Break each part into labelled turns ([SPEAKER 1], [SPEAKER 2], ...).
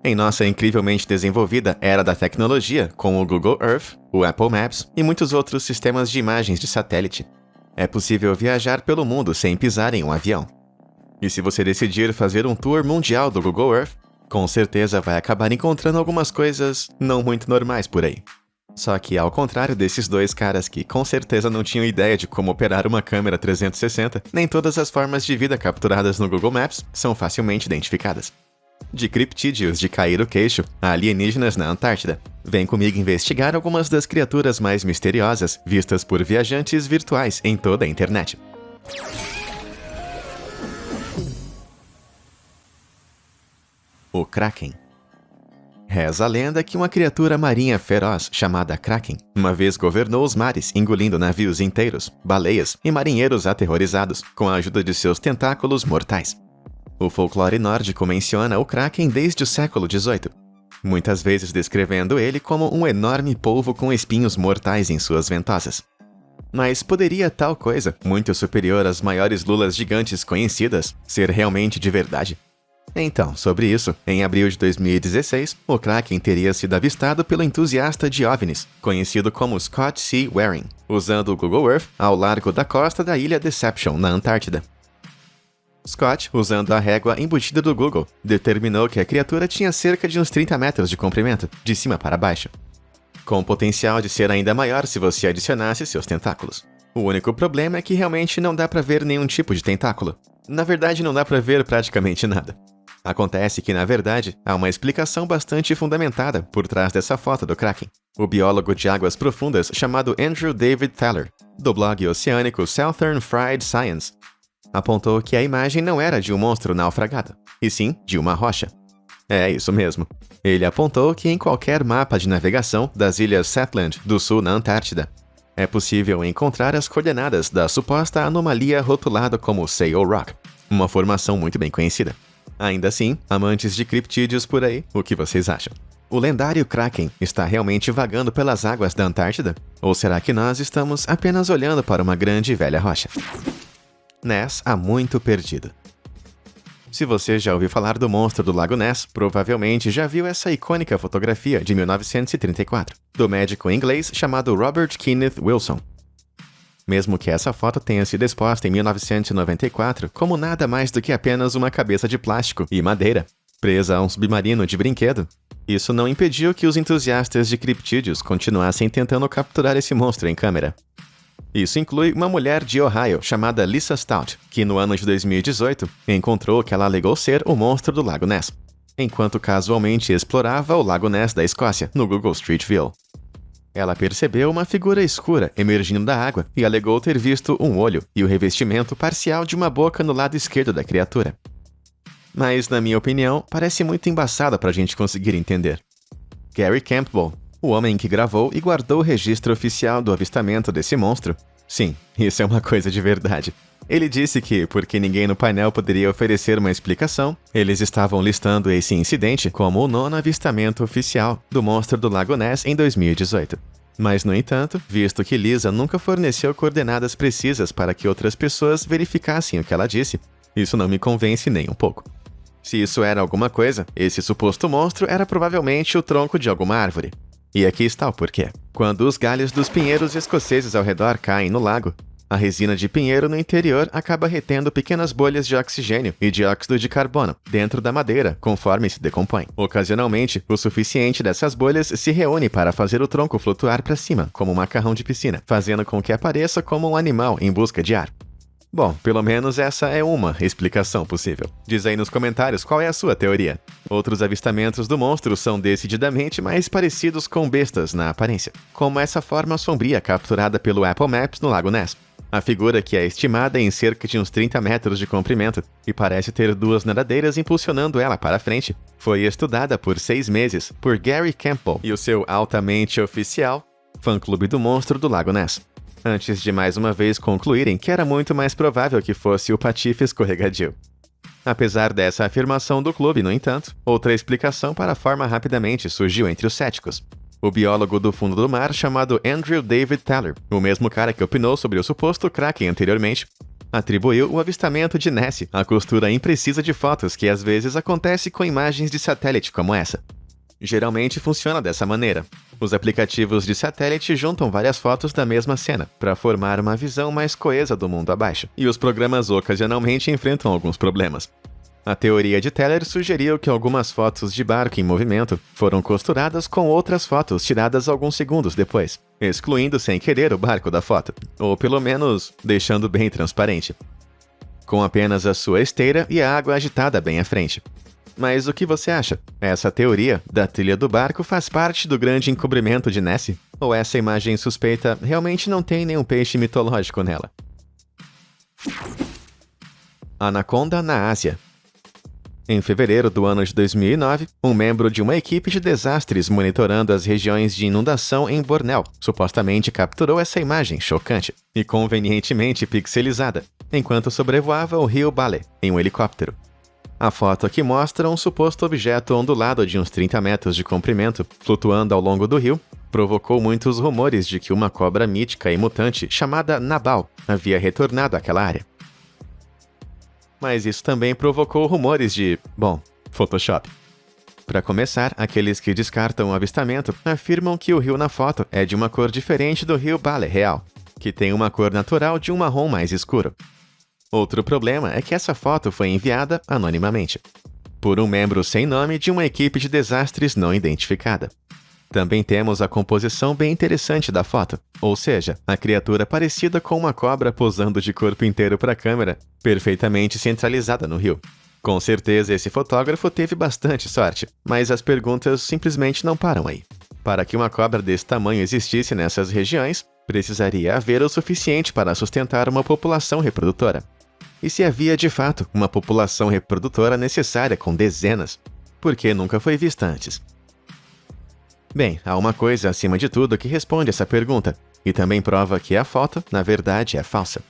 [SPEAKER 1] Em nossa incrivelmente desenvolvida era da tecnologia, com o Google Earth, o Apple Maps e muitos outros sistemas de imagens de satélite, é possível viajar pelo mundo sem pisar em um avião. E se você decidir fazer um tour mundial do Google Earth, com certeza vai acabar encontrando algumas coisas não muito normais por aí. Só que, ao contrário desses dois caras que com certeza não tinham ideia de como operar uma câmera 360, nem todas as formas de vida capturadas no Google Maps são facilmente identificadas. De criptídeos de cair o queixo a alienígenas na Antártida, vem comigo investigar algumas das criaturas mais misteriosas vistas por viajantes virtuais em toda a internet. O Kraken. Reza a lenda que uma criatura marinha feroz chamada Kraken uma vez governou os mares, engolindo navios inteiros, baleias e marinheiros aterrorizados com a ajuda de seus tentáculos mortais. O folclore nórdico menciona o Kraken desde o século XVIII, muitas vezes descrevendo ele como um enorme polvo com espinhos mortais em suas ventosas. Mas poderia tal coisa, muito superior às maiores lulas gigantes conhecidas, ser realmente de verdade? Então, sobre isso, em abril de 2016, o Kraken teria sido avistado pelo entusiasta de OVNIs, conhecido como Scott C. Waring, usando o Google Earth ao largo da costa da ilha Deception, na Antártida. Scott, usando a régua embutida do Google, determinou que a criatura tinha cerca de uns 30 metros de comprimento, de cima para baixo, com potencial de ser ainda maior se você adicionasse seus tentáculos. O único problema é que realmente não dá para ver nenhum tipo de tentáculo. Na verdade, não dá para ver praticamente nada. Acontece que, na verdade, há uma explicação bastante fundamentada por trás dessa foto do Kraken. O biólogo de águas profundas chamado Andrew David Thaler, do blog oceânico Southern Fried Science, apontou que a imagem não era de um monstro naufragado, e sim de uma rocha. É isso mesmo. Ele apontou que em qualquer mapa de navegação das ilhas Shetland do sul na Antártida, é possível encontrar as coordenadas da suposta anomalia rotulada como Sail Rock, uma formação muito bem conhecida. Ainda assim, amantes de criptídeos por aí, o que vocês acham? O lendário Kraken está realmente vagando pelas águas da Antártida? Ou será que nós estamos apenas olhando para uma grande e velha rocha? Ness há muito perdido. Se você já ouviu falar do monstro do Lago Ness, provavelmente já viu essa icônica fotografia de 1934, do médico inglês chamado Robert Kenneth Wilson. Mesmo que essa foto tenha sido exposta em 1994 como nada mais do que apenas uma cabeça de plástico e madeira, presa a um submarino de brinquedo, isso não impediu que os entusiastas de criptídeos continuassem tentando capturar esse monstro em câmera. Isso inclui uma mulher de Ohio chamada Lisa Stout, que no ano de 2018 encontrou o que ela alegou ser o monstro do Lago Ness, enquanto casualmente explorava o Lago Ness da Escócia, no Google Street View. Ela percebeu uma figura escura emergindo da água e alegou ter visto um olho e o revestimento parcial de uma boca no lado esquerdo da criatura. Mas, na minha opinião, parece muito embaçada pra gente conseguir entender. Gary Campbell, o homem que gravou e guardou o registro oficial do avistamento desse monstro, sim, isso é uma coisa de verdade. Ele disse que, porque ninguém no painel poderia oferecer uma explicação, eles estavam listando esse incidente como o 9º avistamento oficial do monstro do Lago Ness em 2018. Mas, no entanto, visto que Lisa nunca forneceu coordenadas precisas para que outras pessoas verificassem o que ela disse, isso não me convence nem um pouco. Se isso era alguma coisa, esse suposto monstro era provavelmente o tronco de alguma árvore. E aqui está o porquê. Quando os galhos dos pinheiros escoceses ao redor caem no lago, a resina de pinheiro no interior acaba retendo pequenas bolhas de oxigênio e dióxido de carbono dentro da madeira conforme se decompõe. Ocasionalmente, o suficiente dessas bolhas se reúne para fazer o tronco flutuar para cima, como um macarrão de piscina, fazendo com que apareça como um animal em busca de ar. Bom, pelo menos essa é uma explicação possível. Diz aí nos comentários qual é a sua teoria. Outros avistamentos do monstro são decididamente mais parecidos com bestas na aparência, como essa forma sombria capturada pelo Apple Maps no Lago Ness. A figura, que é estimada em cerca de uns 30 metros de comprimento e parece ter duas nadadeiras impulsionando ela para frente, foi estudada por 6 meses por Gary Campbell e o seu altamente oficial fã-clube do monstro do Lago Ness, antes de mais uma vez concluírem que era muito mais provável que fosse o patife escorregadio. Apesar dessa afirmação do clube, no entanto, outra explicação para a forma rapidamente surgiu entre os céticos. O biólogo do fundo do mar chamado Andrew David Thaler, o mesmo cara que opinou sobre o suposto Kraken anteriormente, atribuiu o avistamento de Nessie à costura imprecisa de fotos que às vezes acontece com imagens de satélite como essa. Geralmente funciona dessa maneira. Os aplicativos de satélite juntam várias fotos da mesma cena para formar uma visão mais coesa do mundo abaixo, e os programas ocasionalmente enfrentam alguns problemas. A teoria de Teller sugeriu que algumas fotos de barco em movimento foram costuradas com outras fotos tiradas alguns segundos depois, excluindo sem querer o barco da foto, ou pelo menos deixando bem transparente, com apenas a sua esteira e a água agitada bem à frente. Mas o que você acha? Essa teoria da trilha do barco faz parte do grande encobrimento de Nessie? Ou essa imagem suspeita realmente não tem nenhum peixe mitológico nela? Anaconda na Ásia. Em fevereiro do ano de 2009, um membro de uma equipe de desastres monitorando as regiões de inundação em Bornéu supostamente capturou essa imagem chocante e convenientemente pixelizada, enquanto sobrevoava o rio Bale em um helicóptero. A foto aqui mostra um suposto objeto ondulado de uns 30 metros de comprimento, flutuando ao longo do rio, provocou muitos rumores de que uma cobra mítica e mutante chamada Nabal havia retornado àquela área. Mas isso também provocou rumores de, Photoshop. Para começar, aqueles que descartam o avistamento afirmam que o rio na foto é de uma cor diferente do rio Bale real, que tem uma cor natural de um marrom mais escuro. Outro problema é que essa foto foi enviada anonimamente, por um membro sem nome de uma equipe de desastres não identificada. Também temos a composição bem interessante da foto, ou seja, a criatura parecida com uma cobra posando de corpo inteiro para a câmera, perfeitamente centralizada no rio. Com certeza esse fotógrafo teve bastante sorte, mas as perguntas simplesmente não param aí. Para que uma cobra desse tamanho existisse nessas regiões, precisaria haver o suficiente para sustentar uma população reprodutora. E se havia de fato uma população reprodutora necessária com dezenas, por que nunca foi vista antes? Bem, há uma coisa acima de tudo que responde essa pergunta, e também prova que a foto, na verdade, é falsa.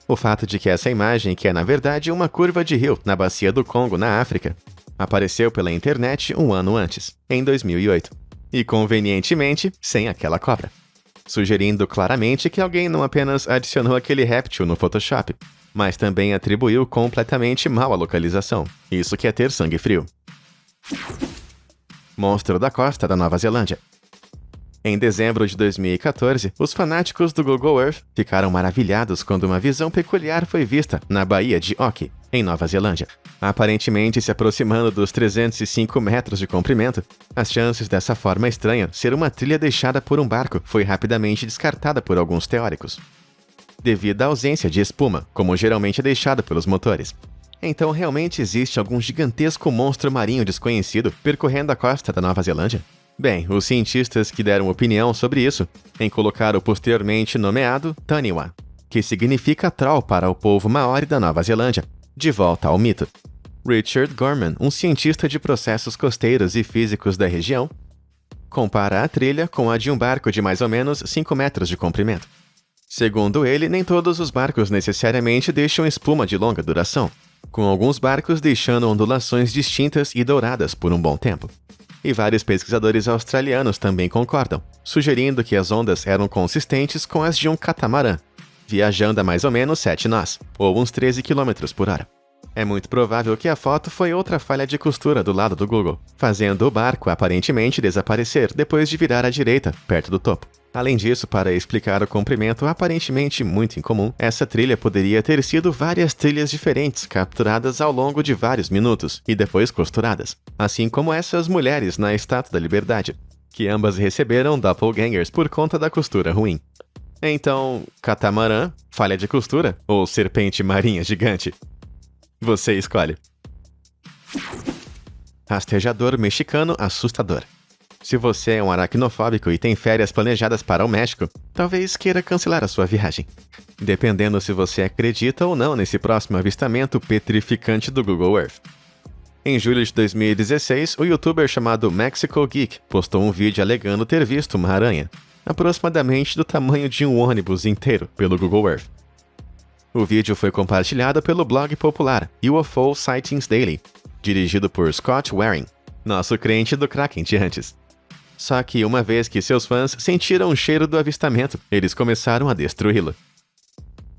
[SPEAKER 1] O fato de que essa imagem, que é na verdade uma curva de rio na bacia do Congo, na África, apareceu pela internet um ano antes, em 2008, e convenientemente sem aquela cobra, sugerindo claramente que alguém não apenas adicionou aquele réptil no Photoshop, mas também atribuiu completamente mal a localização. Isso que é ter sangue frio. Monstro da costa da Nova Zelândia. Em dezembro de 2014, os fanáticos do Google Earth ficaram maravilhados quando uma visão peculiar foi vista na Baía de Oki, em Nova Zelândia. Aparentemente se aproximando dos 305 metros de comprimento, as chances dessa forma estranha ser uma trilha deixada por um barco foi rapidamente descartada por alguns teóricos, devido à ausência de espuma, como geralmente é deixada pelos motores. Então realmente existe algum gigantesco monstro marinho desconhecido percorrendo a costa da Nova Zelândia? Bem, os cientistas que deram opinião sobre isso em colocar o posteriormente nomeado Taniwha, que significa troll para o povo maori da Nova Zelândia, de volta ao mito. Richard Gorman, um cientista de processos costeiros e físicos da região, compara a trilha com a de um barco de mais ou menos 5 metros de comprimento. Segundo ele, nem todos os barcos necessariamente deixam espuma de longa duração, com alguns barcos deixando ondulações distintas e douradas por um bom tempo. E vários pesquisadores australianos também concordam, sugerindo que as ondas eram consistentes com as de um catamarã, viajando a mais ou menos 7 nós, ou uns 13 km por hora. É muito provável que a foto foi outra falha de costura do lado do Google, fazendo o barco aparentemente desaparecer depois de virar à direita, perto do topo. Além disso, para explicar o comprimento aparentemente muito incomum, essa trilha poderia ter sido várias trilhas diferentes capturadas ao longo de vários minutos e depois costuradas, assim como essas mulheres na Estátua da Liberdade, que ambas receberam doppelgangers por conta da costura ruim. Então, catamarã, falha de costura ou serpente marinha gigante? Você escolhe. Rastejador mexicano assustador. Se você é um aracnofóbico e tem férias planejadas para o México, talvez queira cancelar a sua viagem, dependendo se você acredita ou não nesse próximo avistamento petrificante do Google Earth. Em julho de 2016, o youtuber chamado Mexico Geek postou um vídeo alegando ter visto uma aranha, aproximadamente do tamanho de um ônibus inteiro, pelo Google Earth. O vídeo foi compartilhado pelo blog popular UFO Sightings Daily, dirigido por Scott Waring, nosso crente do Kraken de antes. Só que uma vez que seus fãs sentiram o cheiro do avistamento, eles começaram a destruí-lo.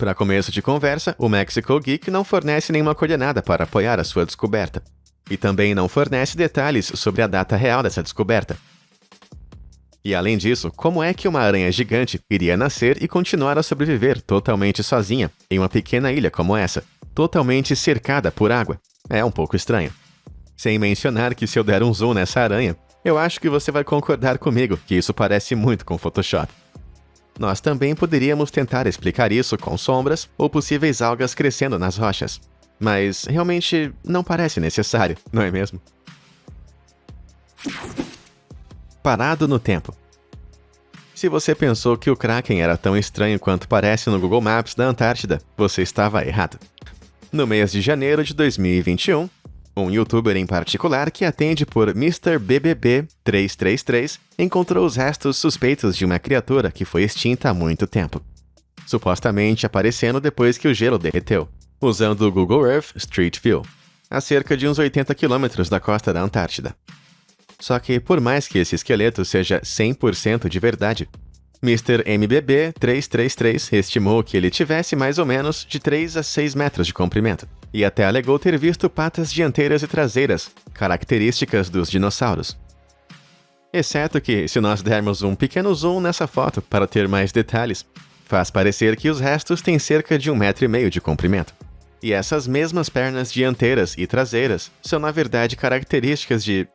[SPEAKER 1] Para começo de conversa, o Mexico Geek não fornece nenhuma coordenada para apoiar a sua descoberta. E também não fornece detalhes sobre a data real dessa descoberta. E além disso, como é que uma aranha gigante iria nascer e continuar a sobreviver totalmente sozinha em uma pequena ilha como essa, totalmente cercada por água? É um pouco estranho. Sem mencionar que se eu der um zoom nessa aranha, eu acho que você vai concordar comigo que isso parece muito com Photoshop. Nós também poderíamos tentar explicar isso com sombras ou possíveis algas crescendo nas rochas. Mas realmente não parece necessário, não é mesmo? Parado no tempo. Se você pensou que o Kraken era tão estranho quanto parece no Google Maps da Antártida, você estava errado. No mês de janeiro de 2021, um youtuber em particular que atende por Mr. BBB 333 encontrou os restos suspeitos de uma criatura que foi extinta há muito tempo, supostamente aparecendo depois que o gelo derreteu, usando o Google Earth Street View, a cerca de uns 80 quilômetros da costa da Antártida. Só que, por mais que esse esqueleto seja 100% de verdade, Mr. MBB 333 estimou que ele tivesse mais ou menos de 3 a 6 metros de comprimento, e até alegou ter visto patas dianteiras e traseiras, características dos dinossauros. Exceto que, se nós dermos um pequeno zoom nessa foto para ter mais detalhes, faz parecer que os restos têm cerca de 1,5 metro de comprimento. E essas mesmas pernas dianteiras e traseiras são na verdade características de,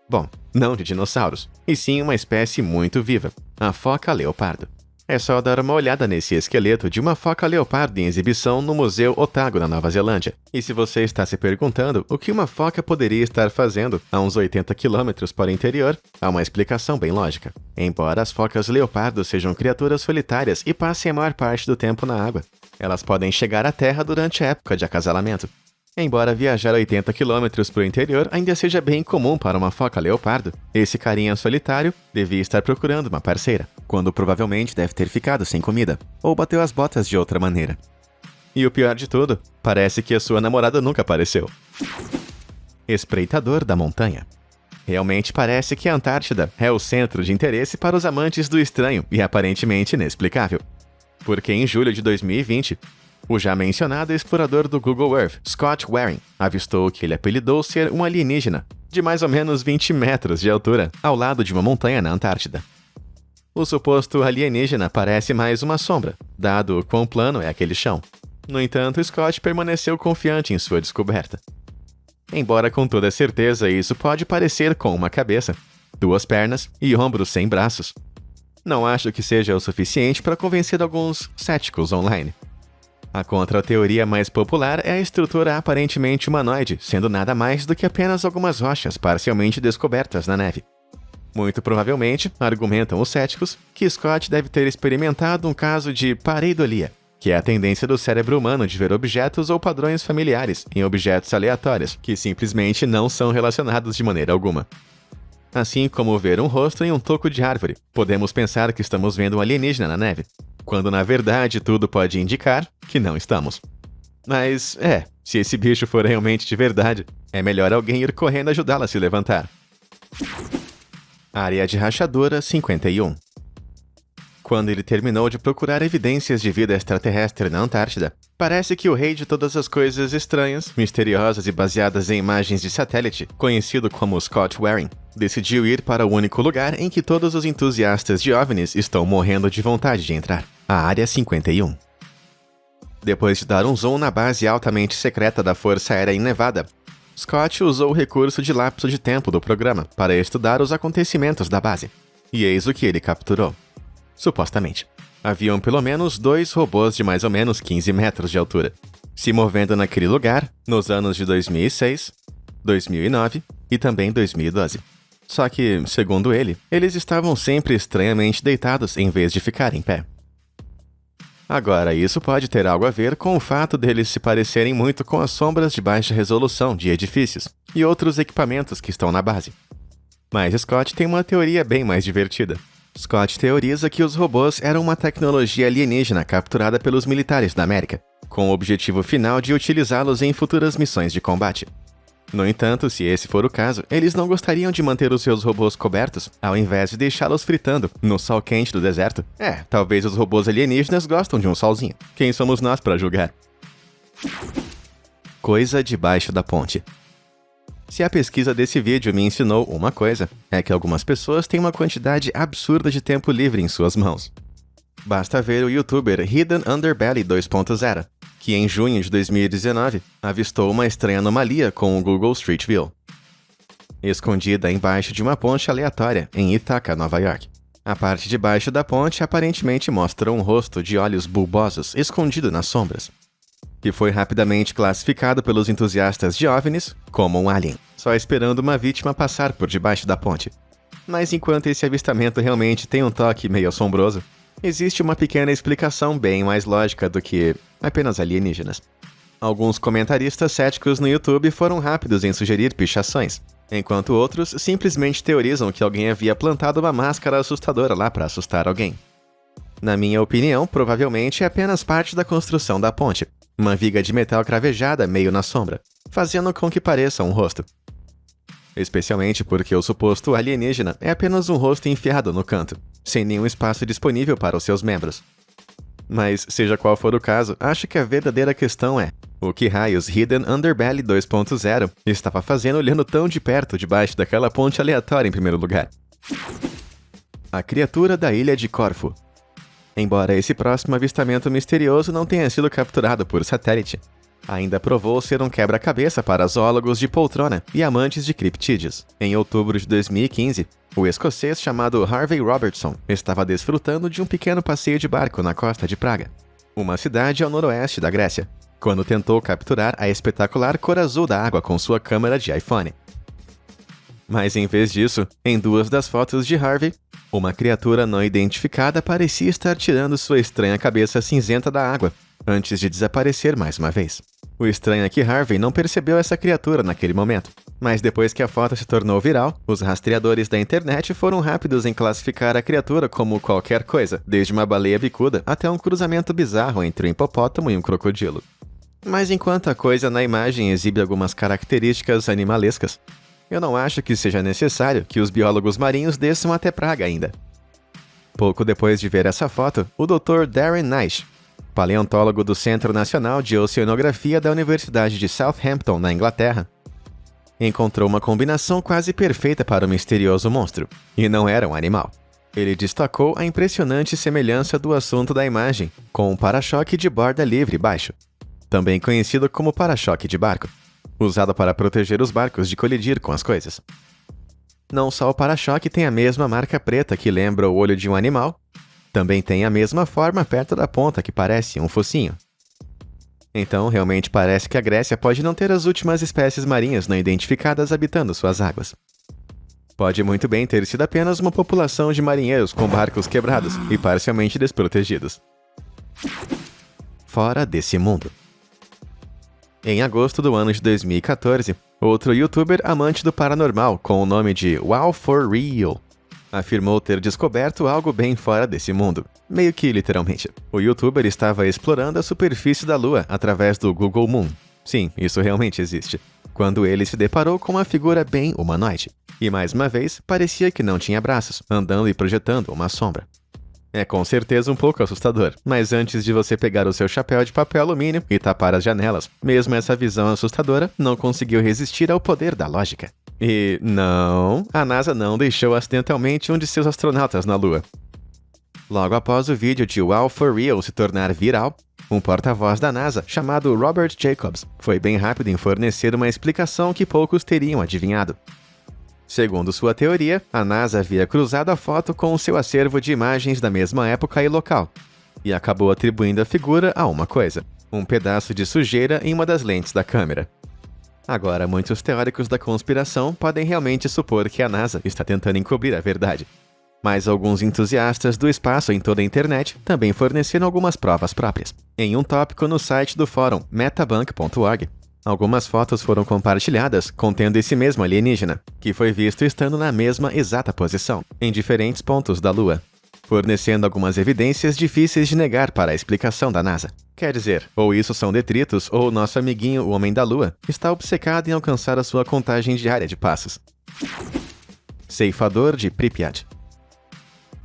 [SPEAKER 1] não de dinossauros, e sim uma espécie muito viva, a foca leopardo. É só dar uma olhada nesse esqueleto de uma foca leopardo em exibição no Museu Otago, na Nova Zelândia. E se você está se perguntando o que uma foca poderia estar fazendo a uns 80 km para o interior, há uma explicação bem lógica. Embora as focas leopardo sejam criaturas solitárias e passem a maior parte do tempo na água, elas podem chegar à terra durante a época de acasalamento. Embora viajar 80 km para o interior ainda seja bem comum para uma foca leopardo, esse carinha solitário devia estar procurando uma parceira, quando provavelmente deve ter ficado sem comida, ou bateu as botas de outra maneira. E o pior de tudo, parece que a sua namorada nunca apareceu. Espreitador da montanha. Realmente parece que a Antártida é o centro de interesse para os amantes do estranho e aparentemente inexplicável. Porque em julho de 2020, o já mencionado explorador do Google Earth, Scott Waring, avistou o que ele apelidou ser um alienígena, de mais ou menos 20 metros de altura, ao lado de uma montanha na Antártida. O suposto alienígena parece mais uma sombra, dado o quão plano é aquele chão. No entanto, Scott permaneceu confiante em sua descoberta. Embora com toda certeza isso pode parecer com uma cabeça, 2 pernas e ombros sem braços. Não acho que seja o suficiente para convencer alguns céticos online. A contra-teoria mais popular é a estrutura aparentemente humanoide, sendo nada mais do que apenas algumas rochas parcialmente descobertas na neve. Muito provavelmente, argumentam os céticos, que Scott deve ter experimentado um caso de pareidolia, que é a tendência do cérebro humano de ver objetos ou padrões familiares em objetos aleatórios, que simplesmente não são relacionados de maneira alguma. Assim como ver um rosto em um toco de árvore, podemos pensar que estamos vendo um alienígena na neve, quando na verdade tudo pode indicar que não estamos. Mas, se esse bicho for realmente de verdade, é melhor alguém ir correndo ajudá-la a se levantar. Área de rachadura 51. Quando ele terminou de procurar evidências de vida extraterrestre na Antártida, parece que o rei de todas as coisas estranhas, misteriosas e baseadas em imagens de satélite, conhecido como Scott Waring, decidiu ir para o único lugar em que todos os entusiastas de OVNIs estão morrendo de vontade de entrar, a Área 51. Depois de dar um zoom na base altamente secreta da Força Aérea em Nevada, Scott usou o recurso de lapso de tempo do programa para estudar os acontecimentos da base. E eis o que ele capturou. Supostamente, haviam pelo menos 2 robôs de mais ou menos 15 metros de altura, se movendo naquele lugar nos anos de 2006, 2009 e também 2012. Só que, segundo ele, eles estavam sempre estranhamente deitados em vez de ficar em pé. Agora, isso pode ter algo a ver com o fato deles se parecerem muito com as sombras de baixa resolução de edifícios e outros equipamentos que estão na base. Mas Scott tem uma teoria bem mais divertida. Scott teoriza que os robôs eram uma tecnologia alienígena capturada pelos militares da América, com o objetivo final de utilizá-los em futuras missões de combate. No entanto, se esse for o caso, eles não gostariam de manter os seus robôs cobertos, ao invés de deixá-los fritando no sol quente do deserto? Talvez os robôs alienígenas gostam de um solzinho. Quem somos nós para julgar? Coisa debaixo da ponte. Se a pesquisa desse vídeo me ensinou uma coisa, é que algumas pessoas têm uma quantidade absurda de tempo livre em suas mãos. Basta ver o youtuber Hidden Underbelly 2.0, que em junho de 2019 avistou uma estranha anomalia com o Google Street View. Escondida embaixo de uma ponte aleatória em Ithaca, Nova York. A parte de baixo da ponte aparentemente mostra um rosto de olhos bulbosos escondido nas sombras, que foi rapidamente classificado pelos entusiastas de OVNIs como um alien, só esperando uma vítima passar por debaixo da ponte. Mas enquanto esse avistamento realmente tem um toque meio assombroso, existe uma pequena explicação bem mais lógica do que apenas alienígenas. Alguns comentaristas céticos no YouTube foram rápidos em sugerir pichações, enquanto outros simplesmente teorizam que alguém havia plantado uma máscara assustadora lá para assustar alguém. Na minha opinião, provavelmente é apenas parte da construção da ponte, uma viga de metal cravejada meio na sombra, fazendo com que pareça um rosto. Especialmente porque o suposto alienígena é apenas um rosto enfiado no canto, sem nenhum espaço disponível para os seus membros. Mas, seja qual for o caso, acho que a verdadeira questão é: o que raios Hidden Underbelly 2.0 estava fazendo olhando tão de perto debaixo daquela ponte aleatória em primeiro lugar? A criatura da ilha de Corfu. Embora esse próximo avistamento misterioso não tenha sido capturado por satélite, ainda provou ser um quebra-cabeça para zoólogos de poltrona e amantes de criptídeos. Em outubro de 2015, o escocês chamado Harvey Robertson estava desfrutando de um pequeno passeio de barco na costa de Praga, uma cidade ao noroeste da Grécia, quando tentou capturar a espetacular cor azul da água com sua câmera de iPhone. Mas em vez disso, em duas das fotos de Harvey, uma criatura não identificada parecia estar tirando sua estranha cabeça cinzenta da água, antes de desaparecer mais uma vez. O estranho é que Harvey não percebeu essa criatura naquele momento, mas depois que a foto se tornou viral, os rastreadores da internet foram rápidos em classificar a criatura como qualquer coisa, desde uma baleia bicuda até um cruzamento bizarro entre um hipopótamo e um crocodilo. Mas enquanto a coisa na imagem exibe algumas características animalescas, eu não acho que seja necessário que os biólogos marinhos desçam até Praga ainda. Pouco depois de ver essa foto, o Dr. Darren Naish, paleontólogo do Centro Nacional de Oceanografia da Universidade de Southampton, na Inglaterra, encontrou uma combinação quase perfeita para o misterioso monstro, e não era um animal. Ele destacou a impressionante semelhança do assunto da imagem com um para-choque de borda livre baixo, também conhecido como para-choque de barco, usado para proteger os barcos de colidir com as coisas. Não só o para-choque tem a mesma marca preta que lembra o olho de um animal, também tem a mesma forma perto da ponta que parece um focinho. Então, realmente parece que a Grécia pode não ter as últimas espécies marinhas não identificadas habitando suas águas. Pode muito bem ter sido apenas uma população de marinheiros com barcos quebrados e parcialmente desprotegidos. Fora desse mundo. Em agosto do ano de 2014, outro youtuber amante do paranormal com o nome de Wow for Real afirmou ter descoberto algo bem fora desse mundo, meio que literalmente. O youtuber estava explorando a superfície da Lua através do Google Moon. Sim, isso realmente existe. Quando ele se deparou com uma figura bem humanoide. E mais uma vez, parecia que não tinha braços, andando e projetando uma sombra. É com certeza um pouco assustador, mas antes de você pegar o seu chapéu de papel alumínio e tapar as janelas, mesmo essa visão assustadora não conseguiu resistir ao poder da lógica. E não, a NASA não deixou acidentalmente um de seus astronautas na Lua. Logo após o vídeo de Wow for Real se tornar viral, um porta-voz da NASA, chamado Robert Jacobs, foi bem rápido em fornecer uma explicação que poucos teriam adivinhado. Segundo sua teoria, a NASA havia cruzado a foto com o seu acervo de imagens da mesma época e local, e acabou atribuindo a figura a uma coisa: um pedaço de sujeira em uma das lentes da câmera. Agora, muitos teóricos da conspiração podem realmente supor que a NASA está tentando encobrir a verdade. Mas alguns entusiastas do espaço em toda a internet também forneceram algumas provas próprias. Em um tópico no site do fórum metabunk.org, algumas fotos foram compartilhadas contendo esse mesmo alienígena, que foi visto estando na mesma exata posição, em diferentes pontos da Lua. fornecendo algumas evidências difíceis de negar para a explicação da NASA. Quer dizer, ou isso são detritos, ou nosso amiguinho, o Homem da Lua, está obcecado em alcançar a sua contagem diária de passos. Ceifador de Pripyat.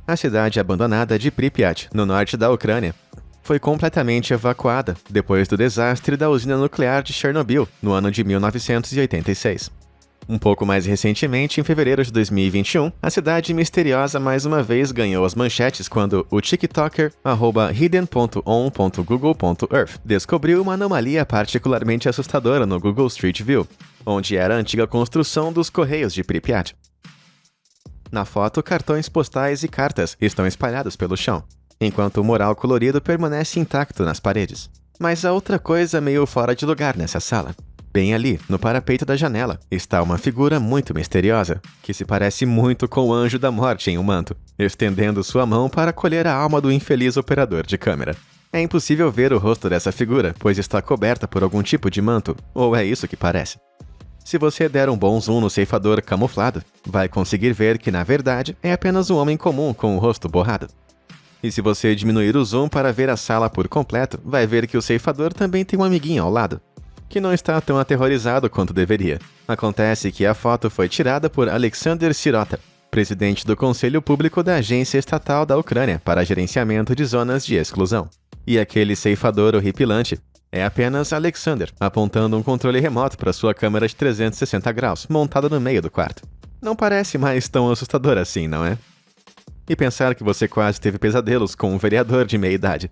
[SPEAKER 1] A cidade abandonada de Pripyat, no norte da Ucrânia, foi completamente evacuada depois do desastre da usina nuclear de Chernobyl, no ano de 1986. Um pouco mais recentemente, em fevereiro de 2021, a cidade misteriosa mais uma vez ganhou as manchetes quando o TikToker @hidden.on.google.earth descobriu uma anomalia particularmente assustadora no Google Street View, onde era a antiga construção dos Correios de Pripyat. Na foto, cartões postais e cartas estão espalhados pelo chão, enquanto o mural colorido permanece intacto nas paredes. Mas há outra coisa meio fora de lugar nessa sala. Bem ali, no parapeito da janela, está uma figura muito misteriosa, que se parece muito com o Anjo da Morte em um manto, estendendo sua mão para colher a alma do infeliz operador de câmera. É impossível ver o rosto dessa figura, pois está coberta por algum tipo de manto, ou é isso que parece. Se você der um bom zoom no ceifador camuflado, vai conseguir ver que, na verdade, é apenas um homem comum com o rosto borrado. E se você diminuir o zoom para ver a sala por completo, vai ver que o ceifador também tem um amiguinho ao lado, que não está tão aterrorizado quanto deveria. Acontece que a foto foi tirada por Alexander Sirota, presidente do Conselho Público da Agência Estatal da Ucrânia para Gerenciamento de Zonas de Exclusão. E aquele ceifador horripilante é apenas Alexander, apontando um controle remoto para sua câmera de 360 graus, montada no meio do quarto. Não parece mais tão assustador assim, não é? E pensar que você quase teve pesadelos com um vereador de meia-idade.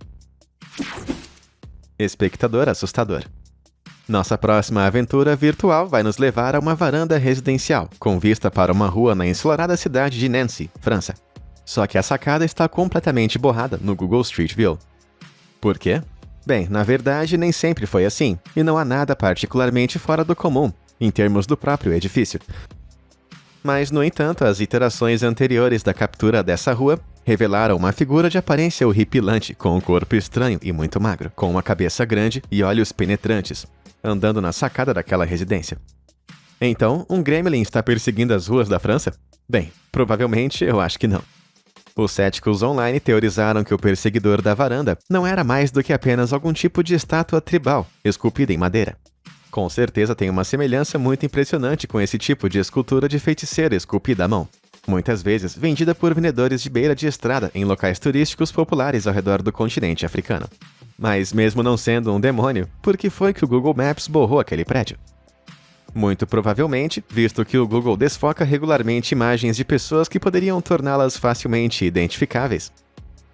[SPEAKER 1] Espectador assustador. Nossa próxima aventura virtual vai nos levar a uma varanda residencial, com vista para uma rua na ensolarada cidade de Nancy, França. Só que a sacada está completamente borrada no Google Street View. Por quê? Bem, na verdade, nem sempre foi assim, e não há nada particularmente fora do comum, em termos do próprio edifício. Mas, no entanto, as iterações anteriores da captura dessa rua revelaram uma figura de aparência horripilante, com um corpo estranho e muito magro, com uma cabeça grande e olhos penetrantes, andando na sacada daquela residência. Então, um gremlin está perseguindo as ruas da França? Bem, provavelmente eu acho que não. Os céticos online teorizaram que o perseguidor da varanda não era mais do que apenas algum tipo de estátua tribal, esculpida em madeira. Com certeza tem uma semelhança muito impressionante com esse tipo de escultura de feiticeiro esculpida à mão, muitas vezes vendida por vendedores de beira de estrada em locais turísticos populares ao redor do continente africano. Mas mesmo não sendo um demônio, por que foi que o Google Maps borrou aquele prédio? Muito provavelmente, visto que o Google desfoca regularmente imagens de pessoas que poderiam torná-las facilmente identificáveis.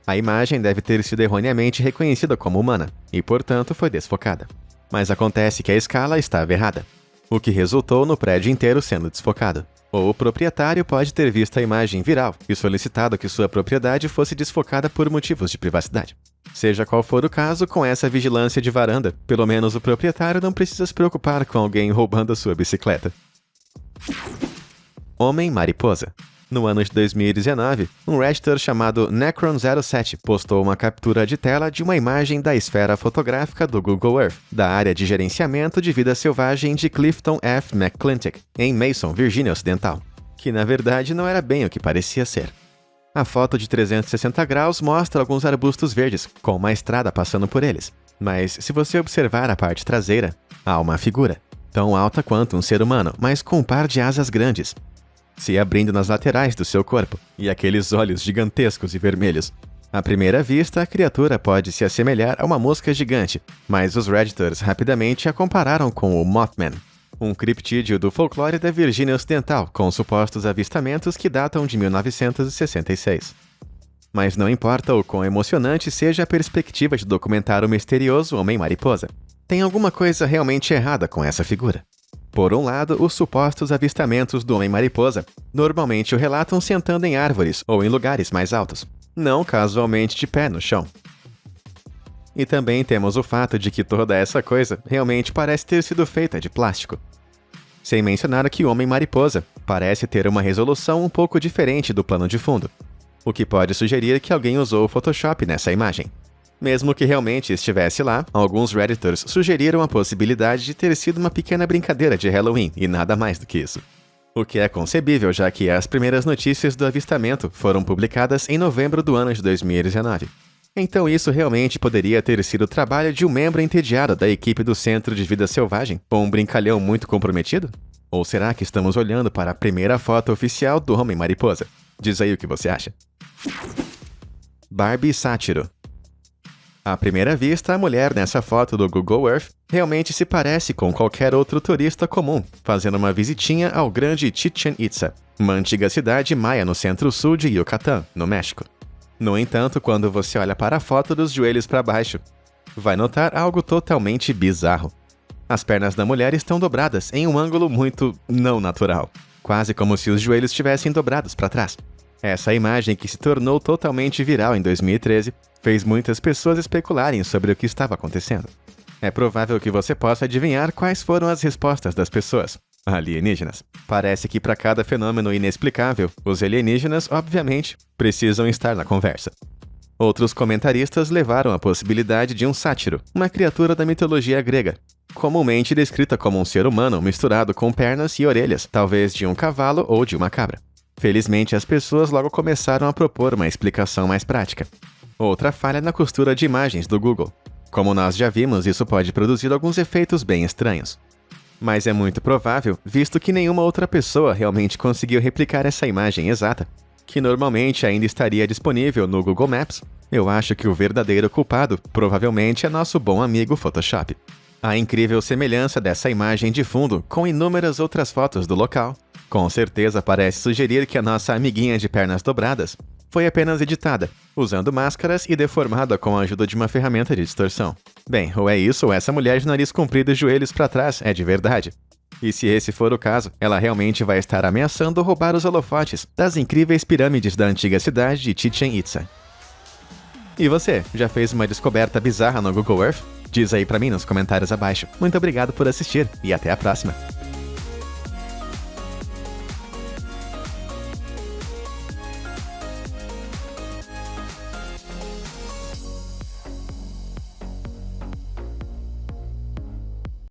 [SPEAKER 1] A imagem deve ter sido erroneamente reconhecida como humana, e portanto foi desfocada. Mas acontece que a escala estava errada, o que resultou no prédio inteiro sendo desfocado. Ou o proprietário pode ter visto a imagem viral e solicitado que sua propriedade fosse desfocada por motivos de privacidade. Seja qual for o caso, com essa vigilância de varanda, pelo menos o proprietário não precisa se preocupar com alguém roubando a sua bicicleta. Homem-mariposa. No ano de 2019, um Redditor chamado Necron07 postou uma captura de tela de uma imagem da esfera fotográfica do Google Earth, da área de gerenciamento de vida selvagem de Clifton F. McClintock, em Mason, Virgínia Ocidental, que na verdade não era bem o que parecia ser. A foto de 360 graus mostra alguns arbustos verdes, com uma estrada passando por eles. Mas se você observar a parte traseira, há uma figura, tão alta quanto um ser humano, mas com um par de asas grandes, se abrindo nas laterais do seu corpo, e aqueles olhos gigantescos e vermelhos. À primeira vista, a criatura pode se assemelhar a uma mosca gigante, mas os Redditors rapidamente a compararam com o Mothman, um criptídeo do folclore da Virgínia Ocidental, com supostos avistamentos que datam de 1966. Mas não importa o quão emocionante seja a perspectiva de documentar o misterioso Homem-Mariposa, tem alguma coisa realmente errada com essa figura. Por um lado, os supostos avistamentos do Homem-Mariposa normalmente o relatam sentando em árvores ou em lugares mais altos, não casualmente de pé no chão. E também temos o fato de que toda essa coisa realmente parece ter sido feita de plástico. Sem mencionar que o Homem-Mariposa parece ter uma resolução um pouco diferente do plano de fundo, o que pode sugerir que alguém usou o Photoshop nessa imagem. Mesmo que realmente estivesse lá, alguns Redditors sugeriram a possibilidade de ter sido uma pequena brincadeira de Halloween e nada mais do que isso. O que é concebível, já que as primeiras notícias do avistamento foram publicadas em novembro do ano de 2019. Então isso realmente poderia ter sido o trabalho de um membro entediado da equipe do Centro de Vida Selvagem, ou um brincalhão muito comprometido? Ou será que estamos olhando para a primeira foto oficial do Homem-Mariposa? Diz aí o que você acha. Barbie Sátiro. À primeira vista, a mulher nessa foto do Google Earth realmente se parece com qualquer outro turista comum, fazendo uma visitinha ao grande Chichén Itzá, uma antiga cidade maia no centro-sul de Yucatán, no México. No entanto, quando você olha para a foto dos joelhos para baixo, vai notar algo totalmente bizarro. As pernas da mulher estão dobradas em um ângulo muito não natural, quase como se os joelhos estivessem dobrados para trás. Essa imagem, que se tornou totalmente viral em 2013, fez muitas pessoas especularem sobre o que estava acontecendo. É provável que você possa adivinhar quais foram as respostas das pessoas. Alienígenas. Parece que para cada fenômeno inexplicável, os alienígenas, obviamente, precisam estar na conversa. Outros comentaristas levaram a possibilidade de um sátiro, uma criatura da mitologia grega, comumente descrita como um ser humano misturado com pernas e orelhas, talvez de um cavalo ou de uma cabra. Felizmente, as pessoas logo começaram a propor uma explicação mais prática. Outra falha na costura de imagens do Google. Como nós já vimos, isso pode produzir alguns efeitos bem estranhos. Mas é muito provável, visto que nenhuma outra pessoa realmente conseguiu replicar essa imagem exata, que normalmente ainda estaria disponível no Google Maps. Eu acho que o verdadeiro culpado provavelmente é nosso bom amigo Photoshop. A incrível semelhança dessa imagem de fundo com inúmeras outras fotos do local, com certeza parece sugerir que a nossa amiguinha de pernas dobradas foi apenas editada, usando máscaras e deformada com a ajuda de uma ferramenta de distorção. Bem, ou é isso ou essa mulher de nariz comprido e joelhos para trás é de verdade. E se esse for o caso, ela realmente vai estar ameaçando roubar os holofotes das incríveis pirâmides da antiga cidade de Chichén Itzá. E você, já fez uma descoberta bizarra no Google Earth? Diz aí pra mim nos comentários abaixo. Muito obrigado por assistir e até a próxima!